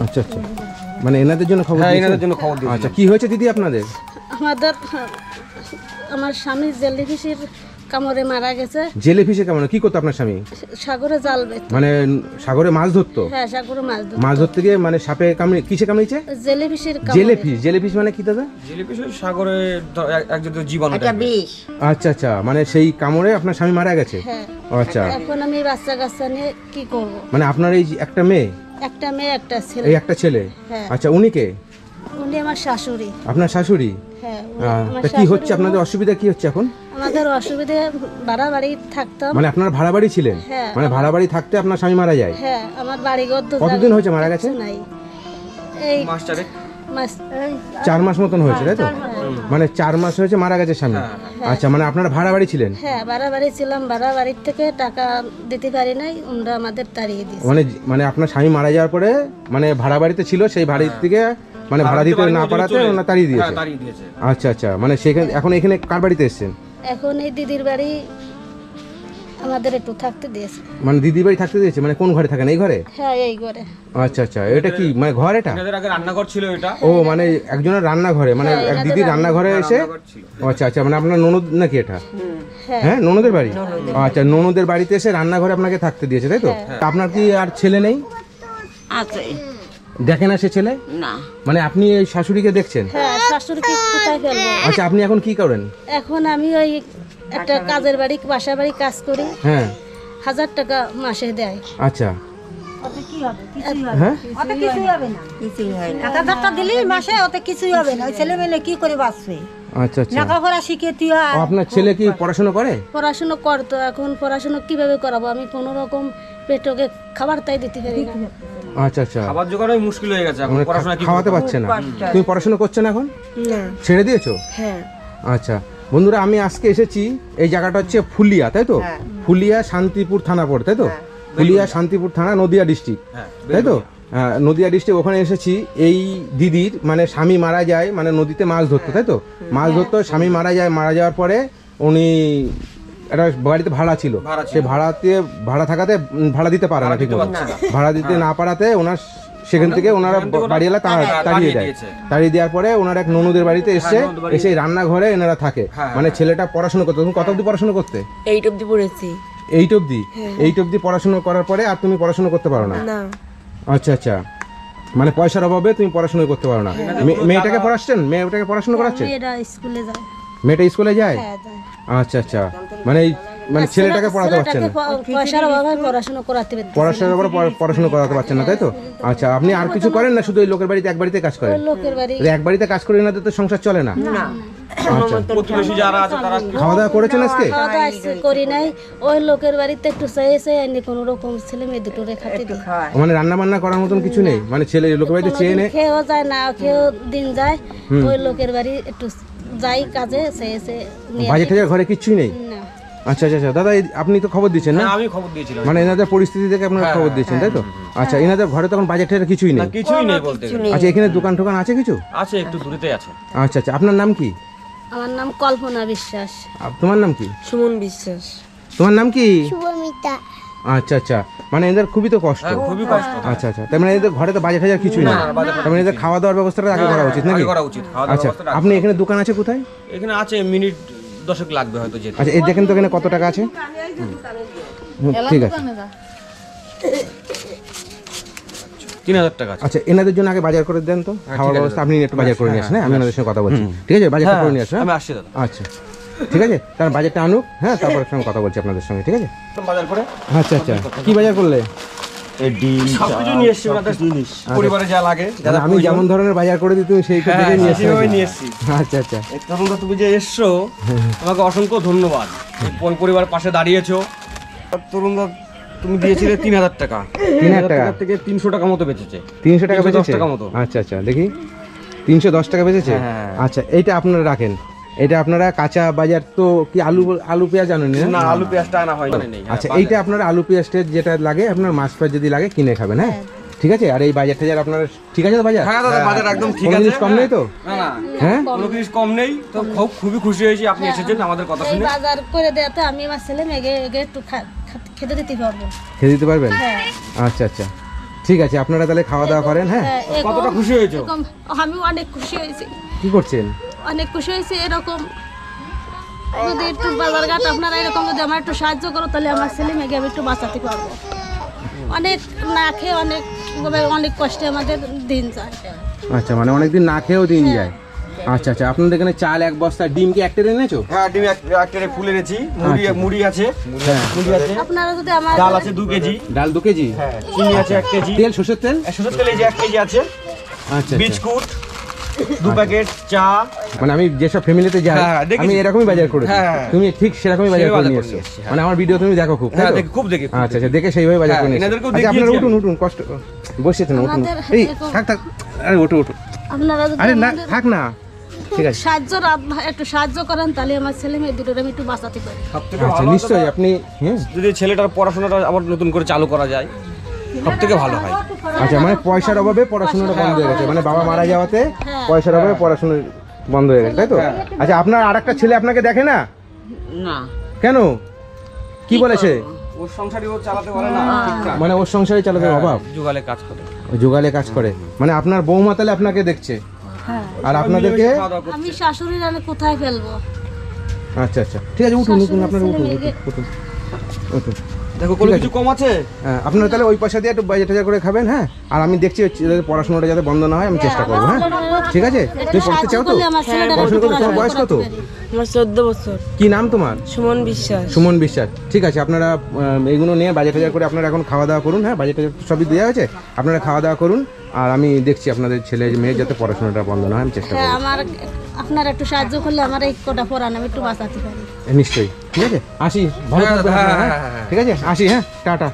আচ্ছা আচ্ছা, মানে এনাদের জন্য খবর? হ্যাঁ, এনাদের জন্য খবর দিয়েছি। আচ্ছা, কি হয়েছে দিদি আপনাদের? আমার স্বামী জেলিফিশের কামড়ে মারা গেছে। জেলিফিশের কামড়ে? কি করতো আপনার স্বামী? সাগরে জাল বেচতো। মানে সাগরে মাছ ধরতো? হ্যাঁ, সাগরে মাছ ধরতে গিয়ে মানে সাপে কামড়ে, কিসে কামড়েছে? জেলিফিশের কামড়ে। জেলিফিশ মানে কি দাদা? জেলিফিশ সাগরে এক জাতীয় জীবাণু, এটা বিষ। আচ্ছা আচ্ছা, মানে সেই কামড়ে আপনার স্বামী মারা গেছে? হ্যাঁ। আচ্ছা, এখন আমি বাচ্চা কাচ্চা নিয়ে কি করব? মানে আপনার এই একটা মেয়ে? একটা মেয়ে একটা ছেলে। এই একটা ছেলে? হ্যাঁ। আচ্ছা, উনি কে? উনি আমার শাশুড়ি। আপনার শাশুড়ি? হ্যাঁ। তা কি হচ্ছে আপনাদের অসুবিধা, কি হচ্ছে এখন? আমাদের অসুবিধা, ভাড়া বাড়ি থাকতাম। মানে আপনার ভাড়া বাড়ি ছিলেন? হ্যাঁ। মানে ভাড়া বাড়ি থাকতে আপনার স্বামী মারা যায়? হ্যাঁ, আমার বাড়ি ঘর তো কতদিন হয়েছে মারা গেছে? নাই, এই মাস্টারে 4 মাস মতন হয়েছে, তাই তো? মানে 4 মাস হয়েছে মারা গেছে স্বামী। আচ্ছা, মানে আপনারা ভাড়া বাড়ি ছিলেন? হ্যাঁ, ভাড়া বাড়ি ছিলাম। ভাড়া বাড়ির থেকে টাকা দিতে পারি নাই, ওরা আমাদের তাড়িয়ে দিয়েছে। মানে আপনার স্বামী মারা যাওয়ার পরে মানে ভাড়া বাড়িতে ছিল, সেই বাড়ির থেকে মানে ভাড়া দিতে না পারাতে ওনা তাড়িয়ে দিয়েছে? আচ্ছা আচ্ছা, মানে সেখানে এখন এখানে কার বাড়িতে এসেছেন? এখন এই দিদির বাড়ি আমাদের একটু থাকতে দিয়েছে। মানে দিদির বাড়ি থাকতে দিয়েছে? মানে কোন ঘরে থাকেন? এই ঘরে? হ্যাঁ, এই ঘরে। আচ্ছা আচ্ছা, এটা কি মানে ঘর? এটা এনাদের আগে রান্নাঘর ছিল এটা। ও, মানে একজনের রান্নাঘরে, মানে এক দিদির রান্নাঘরে এসে? আচ্ছা আচ্ছা, মানে আপনার ননদ নাকি এটা? হ্যাঁ, ননদের বাড়ি। আচ্ছা, ননদের বাড়িতে এসে রান্নাঘরে আপনাকে থাকতে দিয়েছে, তাই তো? আপনার কি আর ছেলে নেই? আছে। দেখে না সে ছেলে? না। মানে আপনি এই শাশুড়িকে দেখছেন? হ্যাঁ, শাশুড়িকে কোথায় ফেলবো? আচ্ছা, আপনি এখন কি করেন? এখন আমি ওই একটা কাজের বাড়ি, বাসা বাড়ি কাজ করি। হ্যাঁ। 1000 টাকা মাসে দেয়। আচ্ছা। ওতে কি হবে? কিছুই হবে হ্যাঁ, ওতে কিছুই হবে না। কিছুই হয় না। 1000 টাকা দিলেই মাসে ওতে কিছুই হবে না। ওই ছেলে মেয়ে কি করে বাঁচবে? আচ্ছা আচ্ছা। লেখাপড়া শিখে তুই ও, আপনার ছেলে কি পড়াশোনা করে? পড়াশোনা করতো, এখন পড়াশোনা কিভাবে করাবো? আমি কোনো রকম পেটকে খাবার তাই দিতে পারি না। আচ্ছা আচ্ছা, খাবার জোগাড়ই মুশকিল হয়ে গেছে এখন, মানে পড়াশোনা কি খাওয়াতে পারছে না? তুমি পড়াশোনা করছো না এখন? না। ছেড়ে দিয়েছো? হ্যাঁ। আচ্ছা বন্ধুরা, আমি আজকে এসেছি, এই জায়গাটা হচ্ছে ফুলিয়া, তাই তো? ফুলিয়া শান্তিপুর থানা পড়ে, তাই তো? ফুলিয়া শান্তিপুর থানা, নদিয়া ডিস্ট্রিক্ট, তাই তো? নদিয়া ডিস্ট্রিক্ট, ওখানে এসেছি। এই দিদির মানে স্বামী মারা যায়, মানে নদীতে মাছ ধরতো, তাই তো? মাছ ধরতো, স্বামী মারা যায়। মারা যাওয়ার পরে উনি একটা বাড়িতে ভাড়া ছিল, সে ভাড়া থাকাতে ভাড়া দিতে পারে না, ঠিক মতো ভাড়া দিতে না পারাতে ওনার সেখান থেকে ওনারা বাড়িওয়ালা তাড়িয়ে দেওয়ার পরে ওনার এক ননদের বাড়িতে এসে রান্নাঘরে এনারা থাকে। মানে ছেলেটা পড়াশোনা করতো। তুমি কত অবধি পড়াশোনা করতে? 8 অবধি পড়েছি। 8 অবধি? 8 অবধি পড়াশোনা করার পরে আর তুমি পড়াশোনা করতে পারো না? আচ্ছা আচ্ছা, মানে পয়সার অভাবে তুমি পড়াশোনা করতে পারো না। মেয়েটাকে পড়াচ্ছেন? মেয়েটাকে পড়াশোনা করাচ্ছেন? মেয়েটা স্কুলে যায়। মেয়েটা স্কুলে যায়? হ্যাঁ, যায়। আচ্ছা আচ্ছা, মানে ছেলেটাকে পড়াতে পারছেন না? পয়সার অভাবে পড়াশোনা করাতে পারছি না। পড়াশোনার উপর পড়াশোনা করাতে পারছেন না, তাই তো? আচ্ছা, আপনি আর কিছু করেন না? শুধু ওই লোকের বাড়িতে, এক বাড়িতে কাজ করেন? লোকের বাড়ি। এক বাড়িতে কাজ করে না তো সংসার চলে না? আচ্ছা, প্রতিবেশী যারা আছে তারা খাওয়া দাওয়া করেছেন আজকে? খাওয়া দাওয়া করি নাই, ওই লোকের বাড়িতে একটু চেয়ে এনে কোনো রকম ছেলে মেয়ে দুটো রেখাতে দিই। মানে রান্না বান্না করার মতন কিছু নেই? মানে ছেলে লোকের বাড়িতে চেয়ে নেই, খেয়েও যায় না, খেয়েও দিন যায়। ওই লোকের বাড়ি একটু যাই কাজে, চেয়ে বাজেট টাজেট ঘরে কিছুই নেই? না। আচ্ছা আচ্ছা, দাদা আপনি তো খবর দিচ্ছেন না? আমি খবর দিয়েছিলাম, মানে এনাদের পরিস্থিতি দেখে আপনারা খবর দিচ্ছেন, তাই তো? আচ্ছা, এনাদের ঘরে তখন বাজেট টাজেট কিছুই নেই? কিছুই নেই বলতে। আচ্ছা, এখানে দোকান টোকান আছে কিছু? আছে, একটু দূরেতে আছে। আচ্ছা আচ্ছা, আপনার নাম কি? আমার নাম কল্পনা বিশ্বাস। তোমার নাম কি? সুমন বিশ্বাস। তোমার নাম কি? শুভমিতা। আচ্ছা আচ্ছা, মানে এদের খুবই তো কষ্ট। খুবই কষ্ট। আচ্ছা আচ্ছা, তার মানে এদের ঘরে তো বাজেট হাজার কিছুই নেই, তার মানে এদের খাওয়া দাওয়ার ব্যবস্থাটা আগে করা উচিত নাকি? আচ্ছা, আপনি এখানে দোকান আছে কোথায়? এখানে আছে, মিনিট 10 লাগবে হয়তো যেতে। আচ্ছা, এই দেখেন তো এখানে কত টাকা আছে? ঠিক আছে, 3000 টাকা আছে। আচ্ছা, এনাদের জন্য আগে বাজার করে দেন তো, খাওয়ার ব্যবস্থা আপনি একটু বাজার করে নিয়ে আসেন। আমি ওনাদের সঙ্গে কথা বলছি, ঠিক আছে? বাজারটা করে নিয়ে আসেন। আমি আসছি দাদা। আচ্ছা ঠিক আছে, তার বাজারটা আনুক, হ্যাঁ, তারপর সঙ্গে কথা বলছি আপনাদের সঙ্গে, ঠিক আছে? বাজার করে। আচ্ছা আচ্ছা, কি বাজার করলে? সবকিছু নিয়ে এসেছি, ওনাদের পরিবারে যা লাগে। আমি যেমন ধরনের বাজার করে দিই তুমি সেই করে নিয়ে এসেছি। আচ্ছা আচ্ছা, তরুণদা তুমি যে এসছো, তোমাকে অসংখ্য ধন্যবাদ। পরিবার পাশে দাঁড়িয়েছো। তরুণদা তুমি দিয়েছিলে 3000 টাকা। 3000 টাকা থেকে 300 টাকা মতো বেঁচেছে। 300 টাকা বেঁচেছে? 10 টাকা মতো। আচ্ছা আচ্ছা, দেখি 310 টাকা বেঁচেছে। আচ্ছা, এইটা আপনারা রাখেন। এটা আপনারা কাঁচা বাজার তো কি আলু পেঁয়াজ আনেন না? আলু পেঁয়াজটা আনা হয়নি। আচ্ছা, এইটা আপনারা আলু পেঁয়াজটা যেটা লাগে আপনার মাছ ফাছ যদি লাগে কিনে খাবেন, হ্যাঁ ঠিক আছে? আর এই বাজার টাজার আপনার ঠিক আছে তো? বাজার, হ্যাঁ দাদা, বাজার একদম ঠিক আছে। জিনিস কম নেই তো? না না, হ্যাঁ, কোনো কিছু কম নেই তো। খুবই খুশি হয়েছি আপনি এসেছেন আমাদের কথা শুনে। বাজার করে দেয়া তো আমি আমার ছেলে মেয়েকে একটু খেতে দিতে পারবো। খেতে দিতে পারবেন? হ্যাঁ। আচ্ছা আচ্ছা, ঠিক আছে, আপনারা তাহলে খাওয়া দাওয়া করেন। হ্যাঁ, কতটা খুশি হয়েছো? আমি অনেক খুশি হয়েছি, কি করছেন? অনেক খুশি হয়েছি। এরকম যদি একটু বাজারঘাট আপনারা এরকম যদি আমার একটু সাহায্য করো, তাহলে আমার ছেলে মেয়েকে আমি একটু বাঁচাতে পারবো। অনেক না খেয়ে অনেক কষ্টে আমাদের দিন যায়। আচ্ছা, মানে অনেকদিন না খেয়েও দিন যায়। আচ্ছা আচ্ছা, আপনাদের এখানে চাল 1 বস্তা, ডিম কি একটা এনেছো? হ্যাঁ, ডিম একটা ফুল এনেছি, মুড়ি আছে, হ্যাঁ, মুড়ি আছে, আপনারা যদি আমার ডাল আছে 2 কেজি, ডাল 2 কেজি, হ্যাঁ, চিনি আছে 1 কেজি, তেল, সরষের তেল, সরষের তেল এই যে 1 কেজি আছে, আচ্ছা, বিস্কুট 2 প্যাকেট, চা। মানে আমি যেসব ফ্যামিলিতে যাই হ্যাঁ, দেখেছি। আমি এরকমই বাজার করেছি। হ্যাঁ। তুমি ঠিক সেরকমই বাজার করে বাজার নিয়ে করে এসছো। নিয়ে এসছি, হ্যাঁ। মানে আমার ভিডিও তুমি দেখো খুব, তাই হ্যাঁ, তো? দেখি, খুব দেখি, খুব আচ্ছা আচ্ছা, দেখে সেইভাবে বাজার হ্যাঁ, করে নিয়ে এসছো। এনাদেরকেও আচ্ছা, আপনারা দেখিয়েছি উঠুন উঠুন, কষ্ট বসেছেন, উঠুন। আমাদের এই এরকম- থাক থাক, আরে ওঠো ওঠো। আপনারা যদি আরে না, আমাদের থাক না, ঠিক আছে। একটু সাহায্য করেন, তাহলে আমার ছেলে মেয়ে দুটোর আমি একটু বাঁচাতে পারি। সবথেকে আচ্ছা, ভালো নিশ্চয়ই আপনি, হ্যাঁ। যদি ছেলেটার পড়াশোনাটা আবার নতুন করে চালু করা যায়, সবথেকে ভালো হয়। আচ্ছা, মানে পয়সার অভাবে পড়াশোনাটা বন্ধ হয়ে গেছে, মানে বাবা মারা যাওয়াতে হ্যাঁ। পয়সার অভাবে পড়াশোনা বন্ধ হয়ে গেছে, তাই তো? আচ্ছা, আপনার আরেকটা ছেলে আপনাকে দেখে না না কেন? কি বলেছে? ওর সংসারই ও চালাতে পারে না ঠিকঠাক, মানে ওর সংসারে চালাতে অভাব, জোগালে কাজ করে। জোগালে কাজ করে। মানে আপনার বৌমা তাহলে আপনাকে দেখছে, হ্যাঁ, আর আপনাদেরকে। খাওয়া দাওয়া করতে। আমি শাশুড়ির আমি কোথায় ফেলবো? আচ্ছা আচ্ছা, ঠিক আছে, উঠুন উঠুন, আপনারা উঠুন উঠুন ছেলে-মেয়েকে- উঠুন উঠুন। দেখো কোনো কিছু কম আছে? হ্যাঁ, আপনারা তাহলে ওই পয়সা দিয়ে একটু বাজার টাজার করে খাবেন। হ্যাঁ, আর আমি দেখছি যাতে পড়াশোনাটা যাতে বন্ধ না হয়, আমি চেষ্টা করবো। হ্যাঁ, ঠিক আছে। তুমি পড়তে চাও তো? আমার ছেলেটার পড়াশোনা করতে, তোমার বয়স কত? আমার 14 বছর। কি নাম তোমার? সুমন বিশ্বাস। সুমন বিশ্বাস। ঠিক আছে, আপনারা এইগুলো নিয়ে বাজার টাজার করে আপনারা এখন খাওয়া দাওয়া করুন। হ্যাঁ, বাজার টাজার সবই দেওয়া হয়েছে, আপনারা খাওয়া দাওয়া করুন। আর আমি দেখছি আপনাদের ছেলে মেয়ের যাতে পড়াশোনাটা বন্ধ না হয়, আমি চেষ্টা হ্যাঁ, করবো। আপনারা একটু সাহায্য করলে আমার এই কটা পড়ান আমি একটু বাঁচাতে পারি। নিশ্চয়ই, ঠিক আছে, আসি, ভালো হ্যাঁ, থাকবেন হ্যাঁ, আপনারা, হ্যাঁ? হ্যাঁ, হ্যাঁ। ঠিক আছে, আসি, হ্যাঁ, টাটা।